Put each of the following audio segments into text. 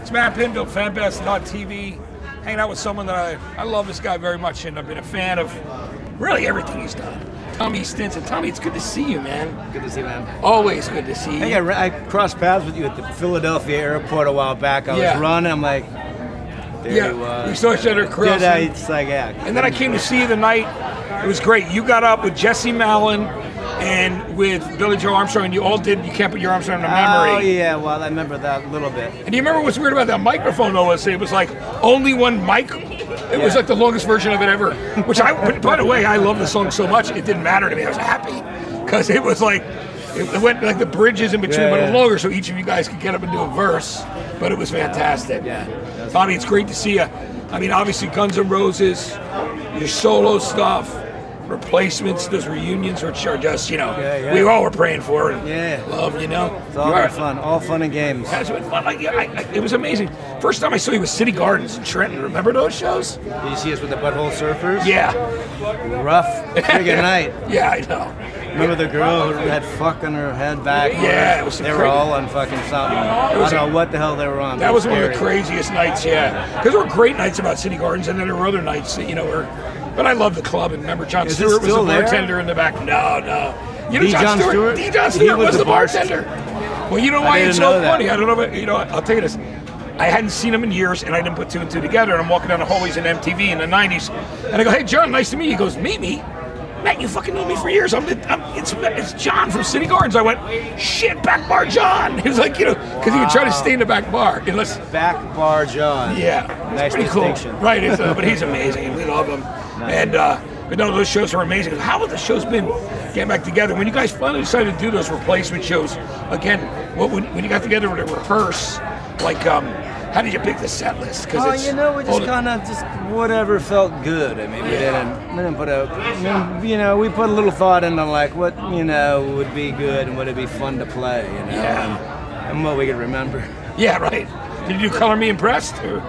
It's Matt Pinfield, fanbest.tv, hanging out with someone that I love this guy very much, and I've been a fan of really everything he's done. Tommy Stinson. Tommy, it's good to see you, man. Good to see you, man. Always good to see you. Hey, I crossed paths with you at the Philadelphia airport a while back. I was running, I'm like, there he was. We saw each other crossing. It's like, yeah. And then I came to see you the night. It was great. You got up with Jesse Malin and with Billy Joe Armstrong, and you all did You Can't Put Your Arms Around a Memory. Oh, yeah, well, I remember that a little bit. And do you remember what's weird about that microphone, though? It was like only one mic. It was like the longest version of it ever. Which by the way, I love the song so much, it didn't matter to me. I was happy. Because it was like, it went like the bridges in between, but it was longer, so each of you guys could get up and do a verse. But it was fantastic. Yeah. Tommy, it's great to see you. I mean, obviously, Guns N' Roses, your solo stuff, Replacements, those reunions, which are just, we all were praying for and love, It's all been fun, all fun and games. It's been fun. It was amazing. First time I saw you was City Gardens in Trenton. Remember those shows? Did you see us with the Butthole Surfers? Yeah. Rough friggin' night. Yeah, I know. Remember the girl who had fucking her head back? Yeah, it was They were all on fucking something. I don't know what the hell they were on. That was one of the craziest nights, Because there were great nights about City Gardens, and then there were other nights that, were... But I love the club, and remember John Stewart was the bartender in the back. No. John Stewart? John Stewart was the bartender. Well, you know why it's so funny? I don't know, but I'll tell you this. I hadn't seen him in years, and I didn't put two and two together, and I'm walking down the hallways in MTV in the 90s, and I go, hey, John, nice to meet you. He goes, meet me? Matt, you fucking know me for years. It's John from City Gardens. I went, shit, back bar John. He was like, because he would try to stay in the back bar. Back bar John. Yeah. Nice pretty distinction. Cool. Right, but he's amazing, and we love him. Nice. But no, those shows are amazing. How have the shows been getting back together? When you guys finally decided to do those replacement shows, again, when you got together to rehearse, how did you pick the set list? We just kind of whatever felt good. I mean, we didn't put we put a little thought into what would be good and would it be fun to play, and what we could remember. Yeah, right. Did you do Color Me Impressed? Or?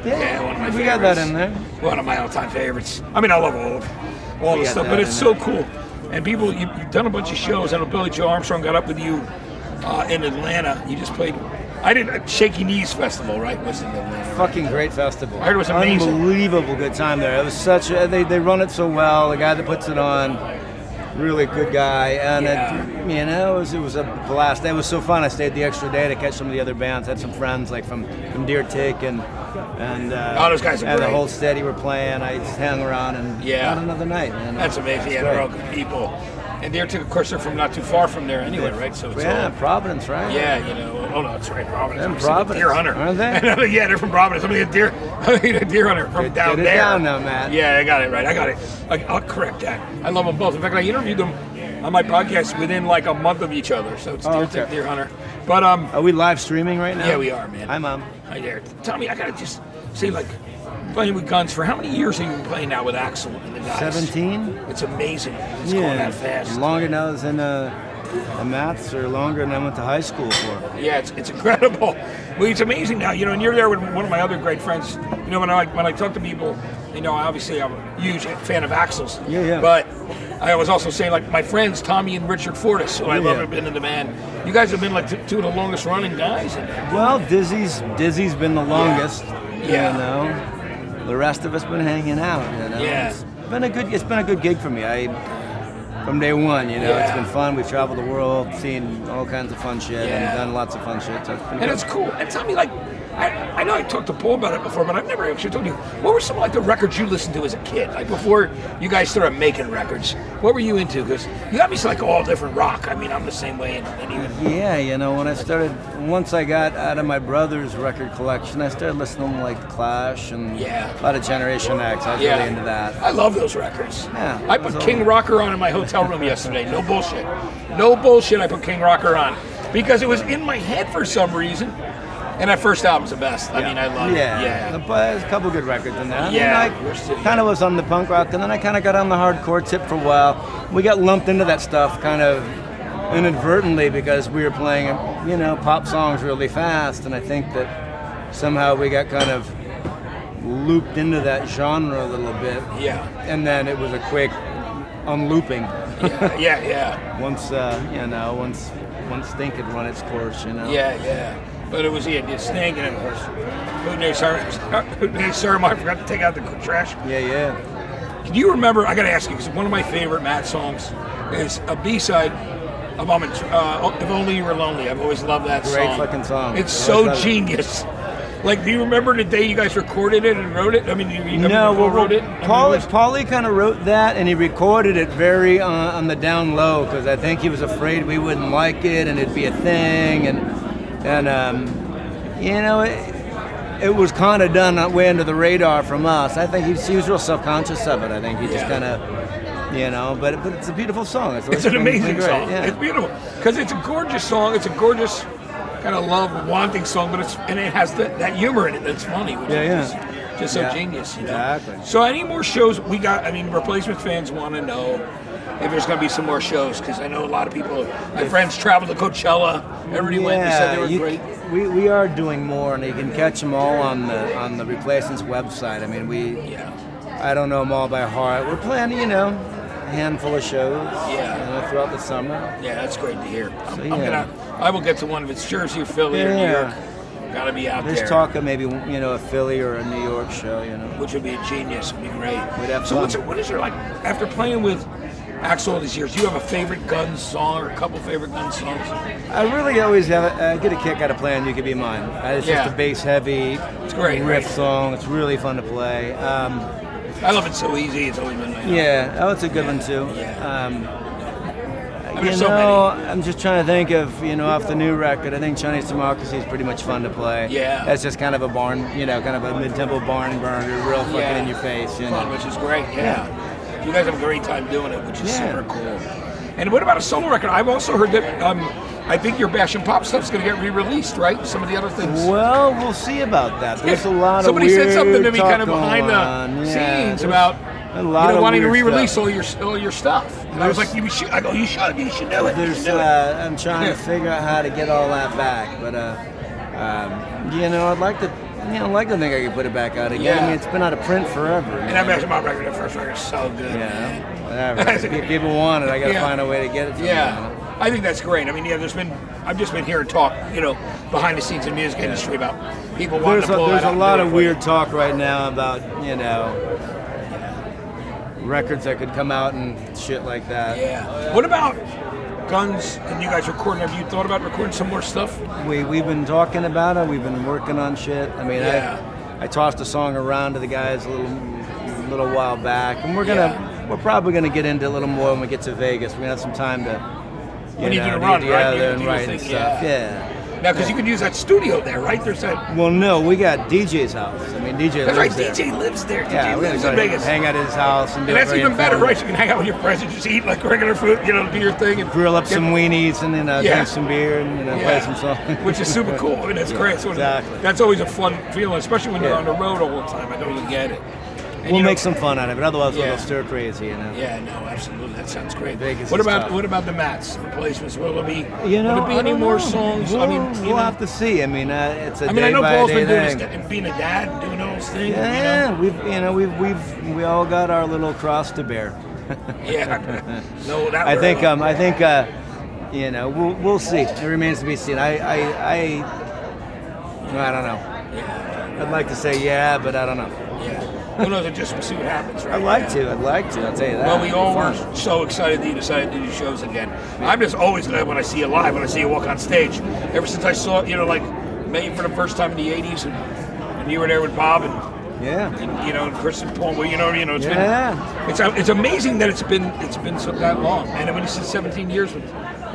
Yeah, one of my favorites. We got that in there. One of my all-time favorites. I mean, I love all the stuff, but it's so cool. And people, you've done a bunch of shows. I know Billy Joe Armstrong got up with you in Atlanta. You just played. I did a Shaky Knees Festival, right? Was in Atlanta. Fucking great festival. I heard it was amazing. Unbelievable good time there. It was such they run it so well. The guy that puts it on, really good guy, and it was a blast. It was so fun. I stayed the extra day to catch some of the other bands. Had some friends from Deer Tick and those guys are and great. The whole steady were playing. I just hung around and had another night. Man. That's amazing. Yeah, they're all good people. And Deer Tick, of course, they're from not too far from there anyway, right? So it's Providence, right? Yeah, oh no, that's right, Providence. Providence. Deer Hunter. Aren't they? Yeah, they're from Providence. I'm a deer hunter from down there. Down now, Matt. Yeah, I got it right. I got it. I'll correct that. I love them both. In fact, I interviewed them on my podcast within a month of each other. So it's Deer Tick, Deer Hunter. But are we live streaming right now? Yeah, we are, man. Hi, Mom. Hi there. Tommy, I gotta just say, playing with Guns for how many years have you been playing now with Axl and the guys? 17. It's amazing. It's going that fast. Longer now than the maths, or longer than I went to high school for. Yeah, it's incredible. Well, it's amazing now, and you're there with one of my other great friends. When I talk to people, obviously I'm a huge fan of Axl's. Yeah. But I was also saying, my friends, Tommy and Richard Fortas, who I love, have been in the band. You guys have been two of the longest running guys. Well, Dizzy's been the longest. Yeah. The rest of us been hanging out. Yeah. It's been a good gig for me. From day one, it's been fun. We've traveled the world, seen all kinds of fun shit, and done lots of fun shit. So it's been good. It's cool. And tell me, I know I talked to Paul about it before, but I've never actually told you. What were some the records you listened to as a kid? Before you guys started making records, what were you into? Because you obviously all different rock. I mean, I'm the same way. Once I got out of my brother's record collection, I started listening to The Clash and a lot of Generation X. I was really into that. I love those records. Yeah. I put King Rocker on in my hotel room yesterday. No bullshit. No bullshit. I put King Rocker on because it was in my head for some reason. And that first album's the best. I mean, I love it. Yeah. There's a couple good records in there. I kind of was on the punk rock, and then I kind of got on the hardcore tip for a while. We got lumped into that stuff kind of inadvertently because we were playing, pop songs really fast, and I think that somehow we got kind of looped into that genre a little bit. Yeah. And then it was a quick unlooping. Yeah. Once Stink had run its course, Yeah. But it was Sting, and of course, sorry, I forgot to take out the trash. Yeah. Do you remember? I got to ask you because one of my favorite Matt songs is a B-side of If Only You Were Lonely. I've always loved that song. Great fucking song. It's so genius. Like, do you remember the day you guys recorded it and wrote it? I mean, you wrote it? Paulie kind of wrote that, and he recorded it very on the down low because I think he was afraid we wouldn't like it and it'd be a thing, and you know, it was kind of done way under the radar from us. I think he was real self-conscious of it. I think he just kind of, you know, but it's a beautiful song. It's an amazing song. Yeah. It's beautiful because it's a gorgeous song. It's a gorgeous kind of love, wanting song, but it has that humor in it that's funny, which is just so genius. You know? Exactly. So any more shows we got? I mean, Replacement fans want to know if there's going to be some more shows because I know a lot of people. My friends traveled to Coachella. Everybody went. They said they were great. We are doing more, and you can catch them all on the Replacements website. I mean, I don't know them all by heart. We're planning, you know, a handful of shows. Throughout the summer. Yeah, that's great to hear. I will get to one if it's Jersey or Philly or New York. Got to be out there. There's talk of maybe, you know, a Philly or a New York show, you know. Which would be a genius. Would be great. We'd have fun. What is your, like, after playing with Axl all these years, do you have a favorite Guns song or a couple favorite Guns songs? I really always get a kick out of playing You Could Be Mine. It's just a bass-heavy riff song. It's really fun to play. I love it so easy. It's always been nice. It's a good one, too. I'm just trying to think of, you know, off the new record. I think Chinese Democracy is pretty much fun to play. Yeah. That's just kind of a barn, you know, kind of a mid-tempo barn burner, real fucking in your face. You know? Which is great, You guys have a great time doing it, which is super cool. And what about a solo record? I've also heard that I think your Bash and Pop stuff's going to get re-released, right? Some of the other things. Well, we'll see about that. There's a lot of weird said something to me kind of behind the scenes about wanting to re-release all your stuff. And I was like, you should. I go, you should do it. I'm trying to figure out how to get all that back, but you know, I'd like to think I could put it back out again. I mean, it's been out of print forever. And that Bash and Pop record, the first record, is so good. Whatever. If people want it, I got to find a way to get it to them. I think that's great. I mean, I've just been hearing talk, you know, behind the scenes in the music industry about people wanting to pull There's a lot of weird talk right now about, you know, records that could come out and shit like that. Yeah. What about Guns and you guys recording? Have you thought about recording some more stuff? We've been talking about it. We've been working on shit. I mean, I tossed a song around to the guys a little while back, and we're probably gonna get into a little more when we get to Vegas. We're gonna have some time to when you do the run, right? And write and stuff. Now, because you could use that studio there, right? There's that. Well, no, we got DJ's house. I mean, DJ lives there. DJ lives there. DJ lives in Vegas. Hang out at his house. And that's even better, right? You can hang out with your friends and just eat like regular food, you know, do your thing. And grill up some weenies and then drink some beer and play some songs. Which is super cool. I mean, that's great. So that's always a fun feeling, especially when you're on the road all the time. I totally get it. And we'll make some fun out of it. Otherwise, we'll stir crazy, you know. Yeah, no, absolutely. That sounds great. Vegas what about the Mats Replacements? Will there be any more songs? We'll have to see. I mean, it's a day by day thing. I know Paul's been being a dad and doing all those things. Yeah, we all got our little cross to bear. No, that I think you know, we'll see. It remains to be seen. I don't know. I'd like to say but I don't know. Who knows? Just see what happens, right? I'd like to. I'll tell you that. Well, we all were so excited that you decided to do shows again. I'm just always glad when I see you live, when I see you walk on stage. Ever since I saw, you know, like maybe for the first time in the '80s, and you were there with Bob and you know, and Chris and Paul. Well, you know, it's amazing that it's been so that long. And when you said 17 years with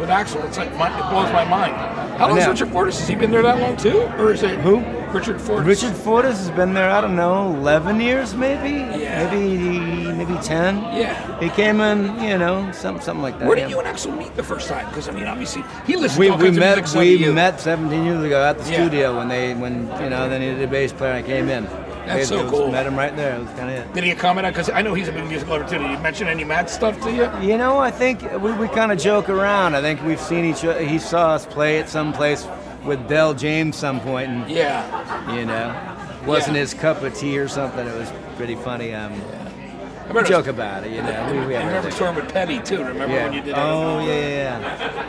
Axl, it's like it blows my mind. How long is Richard Fortus? Has he been there that long too, or is it who? Richard Fortus. Richard Fortus has been there, I don't know, 11 years maybe? Maybe 10? Yeah. He came in, you know, something like that. Where did you and Axl meet the first time? Because, I mean, obviously, he listened to all kinds of music. We met 17 years ago at the studio when you know, they needed a bass player and I came in. That's so cool. Met him right there. It was kind of it. Did he comment on? Because I know he's a big music lover too. Did he mention any Matt stuff to you? You know, I think we kind of joke around. I think we've seen each other. He saw us play at some place with Del James some point, and you know, wasn't his cup of tea or something. It was pretty funny. We joke about it, you know. We I remember touring with Petty too. Remember when you did that? Oh yeah.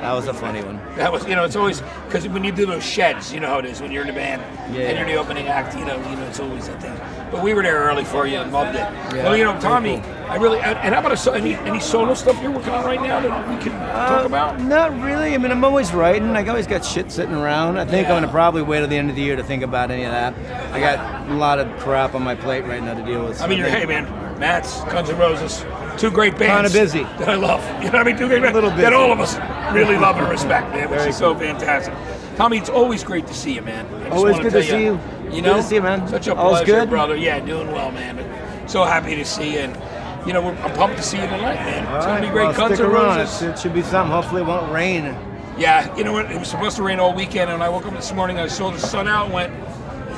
That was a funny one. That was, you know, it's always because when you do those sheds, you know how it is when you're in the band and you're the opening act. You know, it's always a thing. But we were there early for you and loved it. Yeah, well, you know, Tommy, cool. I really. And how about any solo stuff you're working on right now that we can talk about? Not really. I mean, I'm always writing. I always got shit sitting around. I think I'm gonna probably wait till the end of the year to think about any of that. I got a lot of crap on my plate right now to deal with. So I mean, hey man, Matt's, Guns N' Roses, two great bands. Kind of busy. That I love. You know what I mean? Two great bands that all of us really love and respect, man, which is so fantastic. Tommy, it's always great to see you, man. Always good to see you. You know, good to see you, man. Such a All's pleasure, good? brother. Yeah, doing well, man. So happy to see you, and you know, I'm pumped to see you tonight, man. It's gonna be great. Well, Guns N' Roses. It should be something. Hopefully, it won't rain. Yeah, you know what? It was supposed to rain all weekend, and I woke up this morning, I saw the sun out, and went,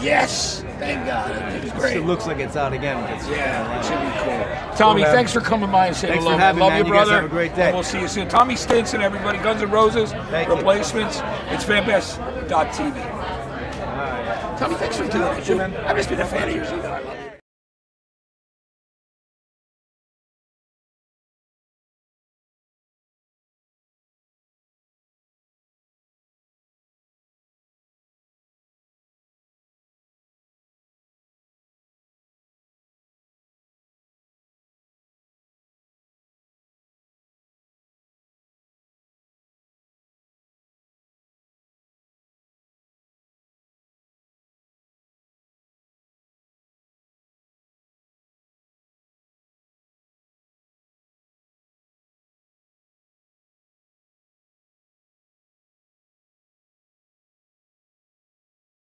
yes, thank God. It was great. It looks like it's out again. Yeah, it should be cool. Tommy, thanks for coming by and saying thanks hello. For having love me, you, man. brother. You guys have a great day. And we'll see you soon. Tommy Stinson, everybody. Guns N' Roses, Replacements. It's fanbest.tv. Tommy, thanks for doing it. I've just been a fan of yours. I love you.